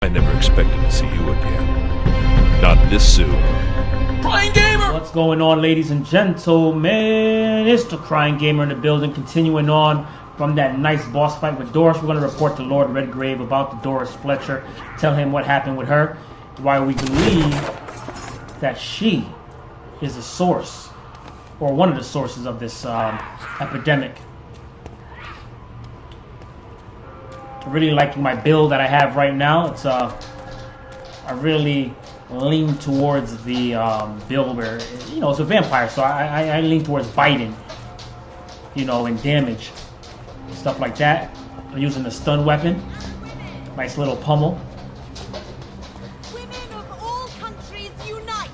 I never expected to see you again. Not this soon. Crying Gamer! What's going on, ladies and gentlemen? It's the Crying Gamer in the building. Continuing on from that nice boss fight with Doris, we're going to report to Lord Redgrave about the Doris Fletcher. Tell him what happened with her. Why we believe that she is the source, or one of the sources of this epidemic. I'm really liking my build that I have right now. It's I really lean towards the build where, you know, it's a vampire, so I lean towards biting, you know, and damage, stuff like that. I'm using the stun weapon, nice little pummel. Women of all countries unite!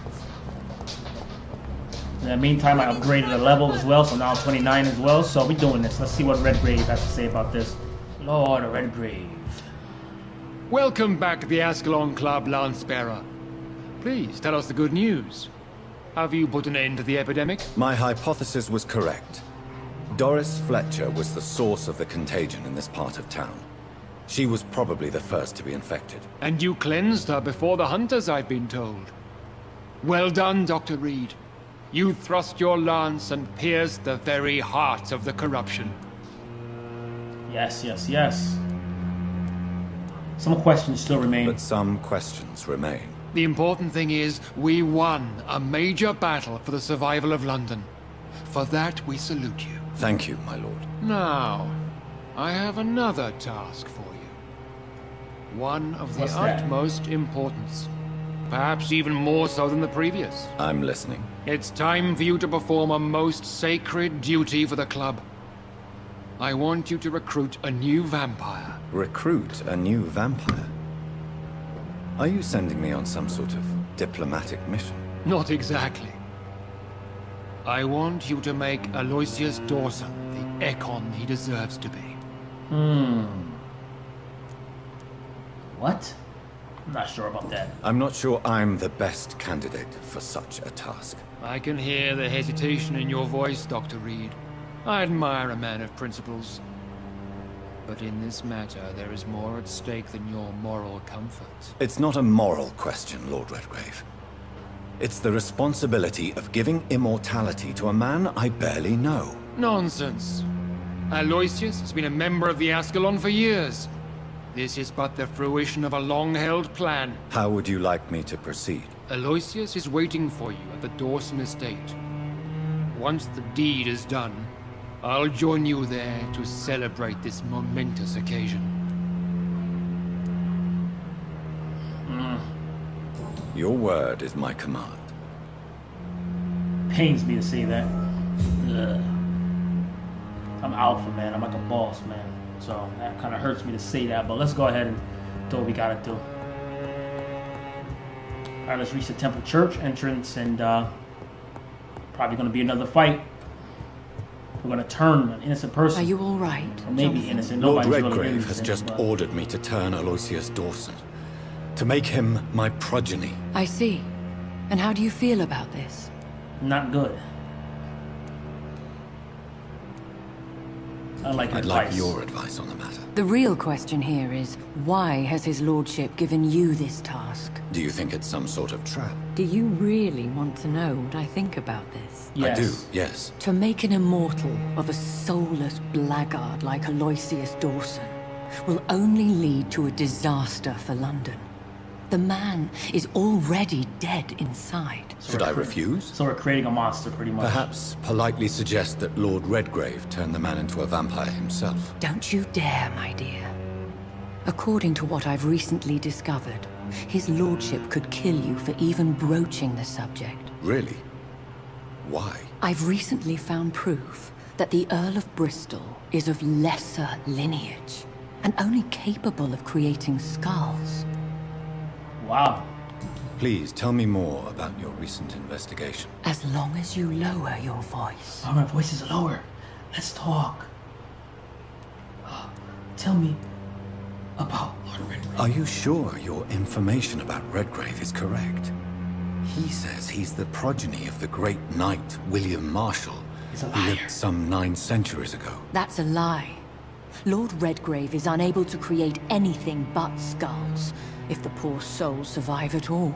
In the meantime, I upgraded a level as well, so now I'm 29 as well. So we're doing this. Let's see what Redgrave has to say about this. Lord Redgrave. Welcome back to the Ascalon Club, Lancebearer. Please, tell us the good news. Have you put an end to the epidemic? My hypothesis was correct. Doris Fletcher was the source of the contagion in this part of town. She was probably the first to be infected. And you cleansed her before the hunters, I've been told. Well done, Dr. Reid. You thrust your lance and pierced the very heart of the corruption. Yes, yes, yes. Some questions still remain. But some questions remain. The important thing is, we won a major battle for the survival of London. For that, we salute you. Thank you, my lord. Now, I have another task for you. One of the What's that? utmost importance. Perhaps even more so than the previous. I'm listening. It's time for you to perform a most sacred duty for the club. I want you to recruit a new vampire. Recruit a new vampire? Are you sending me on some sort of diplomatic mission? Not exactly. I want you to make Aloysius Dawson the Ekon he deserves to be. What? I'm not sure about that. I'm not sure I'm the best candidate for such a task. I can hear the hesitation in your voice, Dr. Reid. I admire a man of principles. But in this matter, there is more at stake than your moral comfort. It's not a moral question, Lord Redgrave. It's the responsibility of giving immortality to a man I barely know. Nonsense. Aloysius has been a member of the Ascalon for years. This is but the fruition of a long-held plan. How would you like me to proceed? Aloysius is waiting for you at the Dawson estate. Once the deed is done, I'll join you there to celebrate this momentous occasion. Your word is my command. Pains me to say that. Ugh. I'm alpha, man. I'm like a boss, man. So that kind of hurts me to say that, but let's go ahead and do what we gotta do. Alright, let's reach the temple church entrance, and probably gonna be another fight. We're gonna turn an innocent person. Are you all right? Or maybe Jonathan? innocent. Lord Nobody's really Redgrave innocent, has just but ordered me to turn Aloysius Dawson. To make him my progeny. I see. And how do you feel about this? not good. I'd like your advice on the matter. The real question here is, why has his lordship given you this task? Do you think it's some sort of trap? Do you really want to know what I think about this? Yes. I do, yes. To make an immortal of a soulless blackguard like Aloysius Dawson will only lead to a disaster for London. The man is already dead inside. Should I refuse? So we're creating a monster, pretty much. Perhaps politely suggest that Lord Redgrave turn the man into a vampire himself. Don't you dare, my dear. According to what I've recently discovered, his lordship could kill you for even broaching the subject. Really? Why? I've recently found proof that the Earl of Bristol is of lesser lineage and only capable of creating skulls. Wow. Please tell me more about your recent investigation. As long as you lower your voice. Oh, my voice is lower. Let's talk. Tell me about Lord Redgrave. Are you sure your information about Redgrave is correct? He says he's the progeny of the great knight William Marshall, He's a who liar. lived some 9 centuries ago. That's a lie. Lord Redgrave is unable to create anything but skulls. if the poor soul survive at all.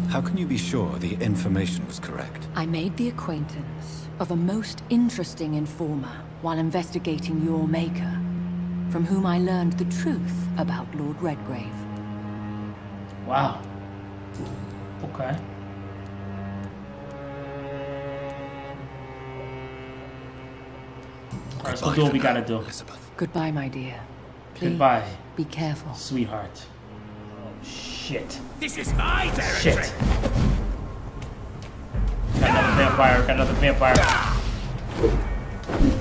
How can you be sure the information was correct? I made the acquaintance of a most interesting informer while investigating your maker, from whom I learned the truth about Lord Redgrave. Wow. Okay. Alright, so we'll do what we gotta do. Elizabeth. Goodbye, my dear. Please, Goodbye, be careful. sweetheart. Oh, shit. This is my territory. Shit. Got another vampire. Got another vampire.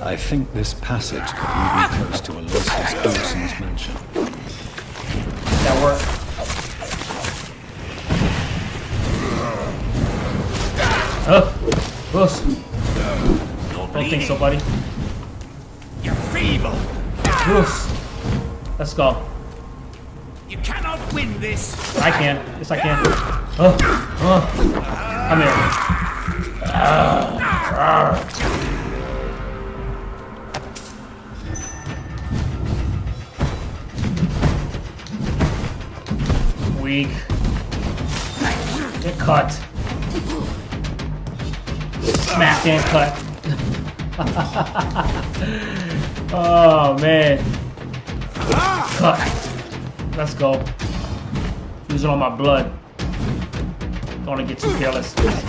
I think this passage could lead me close to Aloysius Dawson's mansion. That work. Don't think so, buddy. You're feeble. Let's go. You cannot win this. I can. Yes, I can. Come here. Weak. Get cut. Smack and cut. Oh man. Cut. Let's go. Using all my blood. Don't want to get too careless. There's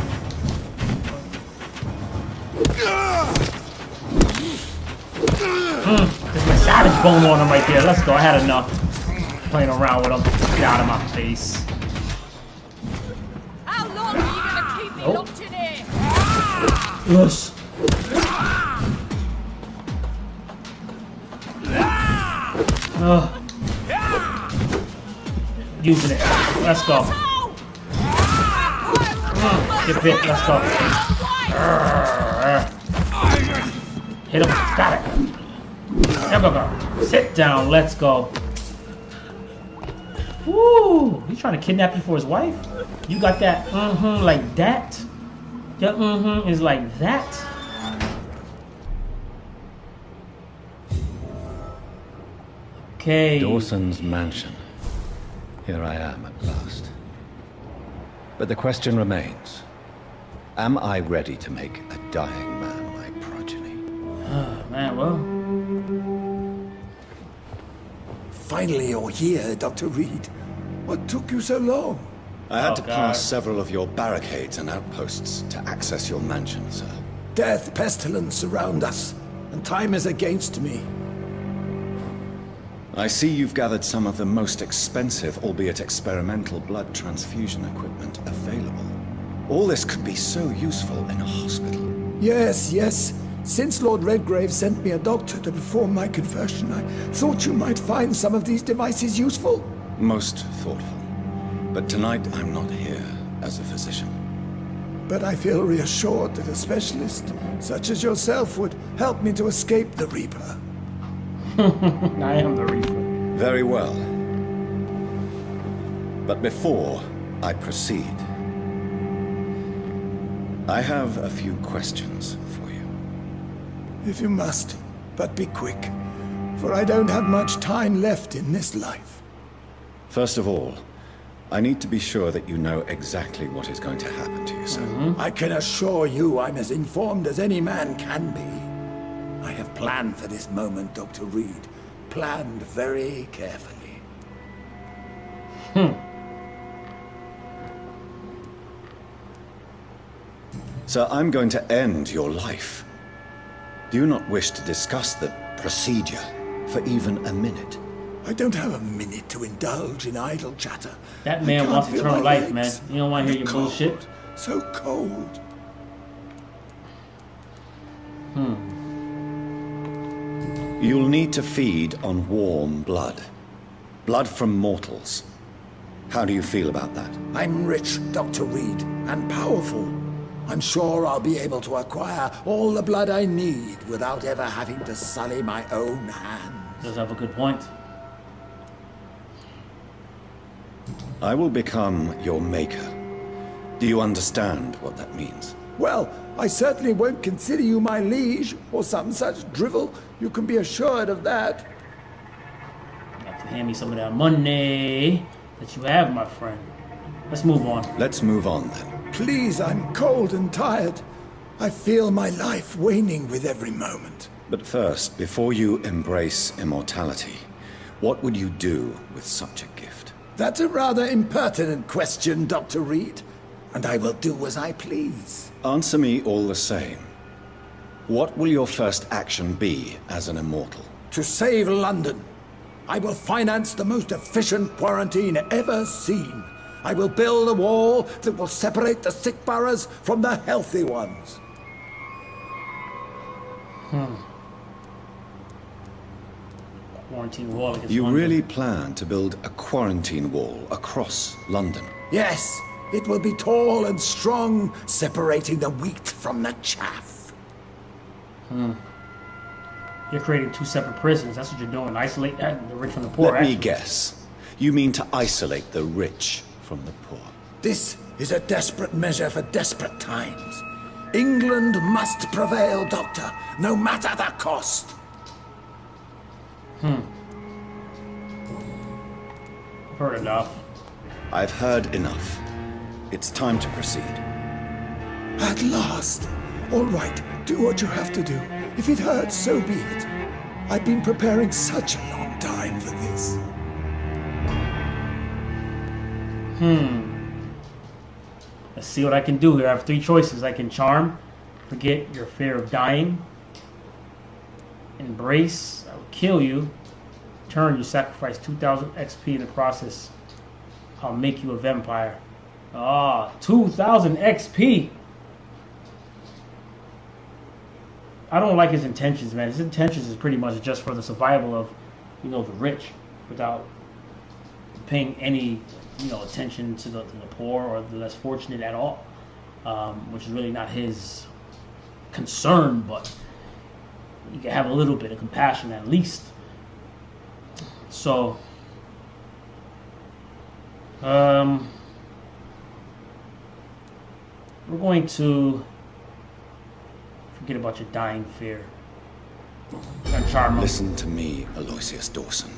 my savage bone on him right there. Let's go. I had enough playing around with him. Get out of my face. How long are you gonna keep me locked in here? Yes. Using it. Let's go. Get bit. Let's go. Hit him. Got it. There we go. Sit down. Let's go. Woo! He's trying to kidnap you for his wife? You got that like that? Your is like that? Okay. Dawson's mansion. Here I am at last. But the question remains. Am I ready to make a dying man my progeny? Oh, man, well. Finally you're here, Dr. Reid. What took you so long? I had to God. pass several of your barricades and outposts to access your mansion, sir. Death, pestilence surround us, and time is against me. I see you've gathered some of the most expensive, albeit experimental, blood transfusion equipment available. All this could be so useful in a hospital. Yes, yes. Since Lord Redgrave sent me a doctor to perform my conversion, I thought you might find some of these devices useful. Most thoughtful. But tonight I'm not here as a physician. But I feel reassured that a specialist such as yourself would help me to escape the Reaper. I am the Reaper. Very well. But before I proceed, I have a few questions for you. If you must, but be quick, for I don't have much time left in this life. First of all, I need to be sure that you know exactly what is going to happen to you, sir. I can assure you I'm as informed as any man can be. I have planned for this moment, Dr. Reid. Planned very carefully. Sir, I'm going to end your life. Do you not wish to discuss the procedure for even a minute? I don't have a minute to indulge in idle chatter. That I man can't wants feel eternal my life, man. legs. You don't want to hear your Cold, bullshit. So cold. You'll need to feed on warm blood. Blood from mortals. How do you feel about that? I'm rich, Dr. Reid, and powerful. I'm sure I'll be able to acquire all the blood I need without ever having to sully my own hands. Does have a good point. I will become your maker. Do you understand what that means? Well, I certainly won't consider you my liege or some such drivel. You can be assured of that. Hand me some of that money that you have, my friend. Let's move on. Let's move on then. Please, I'm cold and tired. I feel my life waning with every moment. But first, before you embrace immortality, what would you do with such a gift? That's a rather impertinent question, Dr. Reid. And I will do as I please. Answer me all the same. What will your first action be as an immortal? To save London, I will finance the most efficient quarantine ever seen. I will build a wall that will separate the sick boroughs from the healthy ones. Quarantine wall against You London. really plan to build a quarantine wall across London? Yes, it will be tall and strong, separating the wheat from the chaff. You're creating two separate prisons. That's what you're doing. Isolate the rich from the poor. Let me actually. guess. You mean to isolate the rich from the poor? This is a desperate measure for desperate times. England must prevail, Doctor, no matter the cost. I've heard enough. I've heard enough. It's time to proceed. At last. All right, do what you have to do. If it hurts, so be it. I've been preparing such a long time for this. Let's see what I can do here. I have three choices. I can charm, forget your fear of dying, embrace, I will kill you, turn, you sacrifice 2,000 XP in the process, I'll make you a vampire. 2,000 XP! I don't like his intentions, man. His intentions is pretty much just for the survival of, the rich, without paying any, attention to the poor or the less fortunate at all, which is really not his concern, but you can have a little bit of compassion at least. So, we're going to forget about your dying fear. And charm him. Listen to me, Aloysius Dawson.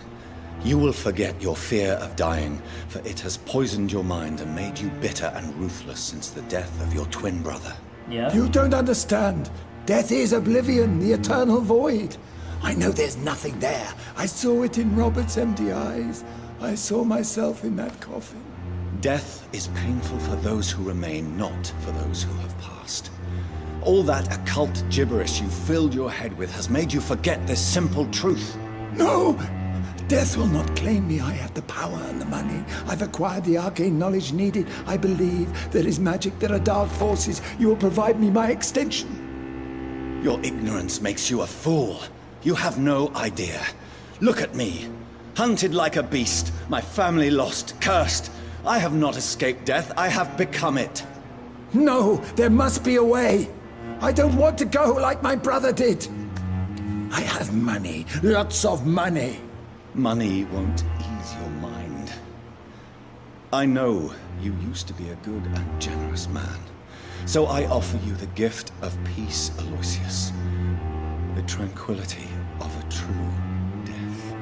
You will forget your fear of dying, for it has poisoned your mind and made you bitter and ruthless since the death of your twin brother. Yeah. You don't understand. Death is oblivion, the eternal void. I know there's nothing there. I saw it in Robert's empty eyes. I saw myself in that coffin. Death is painful for those who remain, not for those who have passed. All that occult gibberish you filled your head with has made you forget this simple truth. No! Death will not claim me. I have the power and the money. I've acquired the arcane knowledge needed. I believe there is magic, there are dark forces. You will provide me my extension. Your ignorance makes you a fool. You have no idea. Look at me. Hunted like a beast, my family lost, cursed. I have not escaped death, I have become it. No, there must be a way. I don't want to go like my brother did. I have money, lots of money. Money won't ease your mind. I know you used to be a good and generous man. So I offer you the gift of peace, Aloysius. The tranquility of a true death.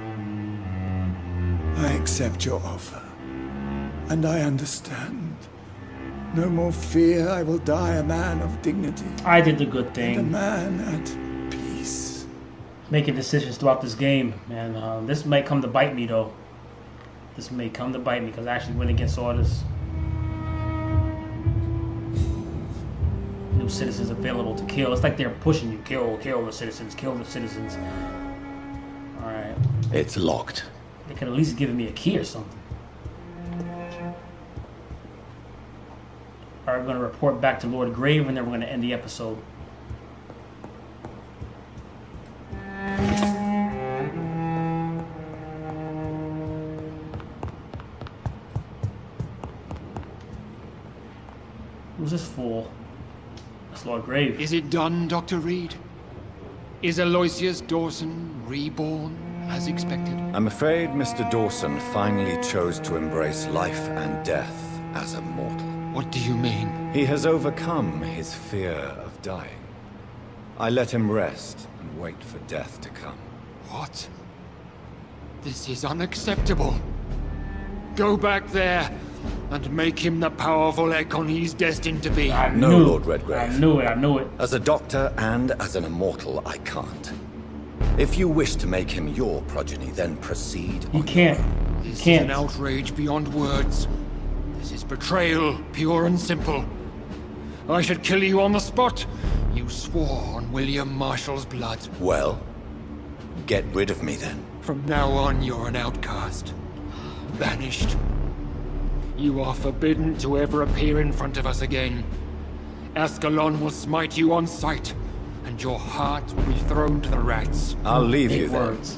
I accept your offer. And I understand. No more fear, I will die a man of dignity. I did the good A thing. man at peace. Making decisions throughout this game, and this may come to bite me though. This may come to bite me because I actually went against orders. New citizens available to kill. It's like they're pushing you. Kill the citizens. Kill the citizens. All right. It's locked. They could at least give me a key or something. All right, we're going to report back to Lord Grave, and then we're going to end the episode. Who's this fool? That's Lord Grave. Is it done, Dr. Reid? Is Aloysius Dawson reborn, as expected? I'm afraid Mr. Dawson finally chose to embrace life and death as a mortal. What do you mean? He has overcome his fear of dying. I let him rest and wait for death to come. What? This is unacceptable. Go back there and make him the powerful Ekon he's destined to be. I No, knew Lord it. Redgrave. I knew it. I knew it. As a doctor and as an immortal, I can't. If you wish to make him your progeny, then proceed. You on can't. your own. This is Can't. an outrage beyond words. This is betrayal, pure and simple. I should kill you on the spot. You swore on William Marshall's blood. Well, get rid of me then. From now on, you're an outcast. Banished. You are forbidden to ever appear in front of us again. Ascalon will smite you on sight, and your heart will be thrown to the rats. I'll leave you Big then. words.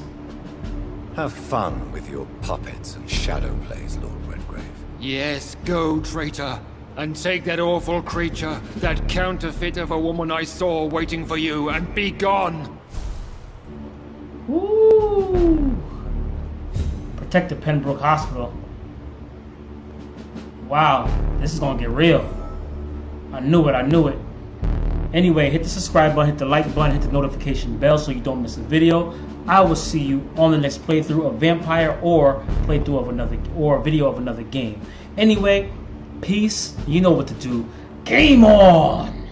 Have fun with your puppets and shadow plays, Lord Redgrave. Yes, go, traitor, and take that awful creature, that counterfeit of a woman I saw waiting for you, and be gone! Ooh. Protect the Pembroke Hospital. Wow, this is gonna get real. I knew it, I knew it. Anyway, hit the subscribe button, hit the like button, hit the notification bell so you don't miss a video. I will see you on the next playthrough of Vampyr or playthrough of another or video of another game. Anyway, peace. You know what to do. Game on!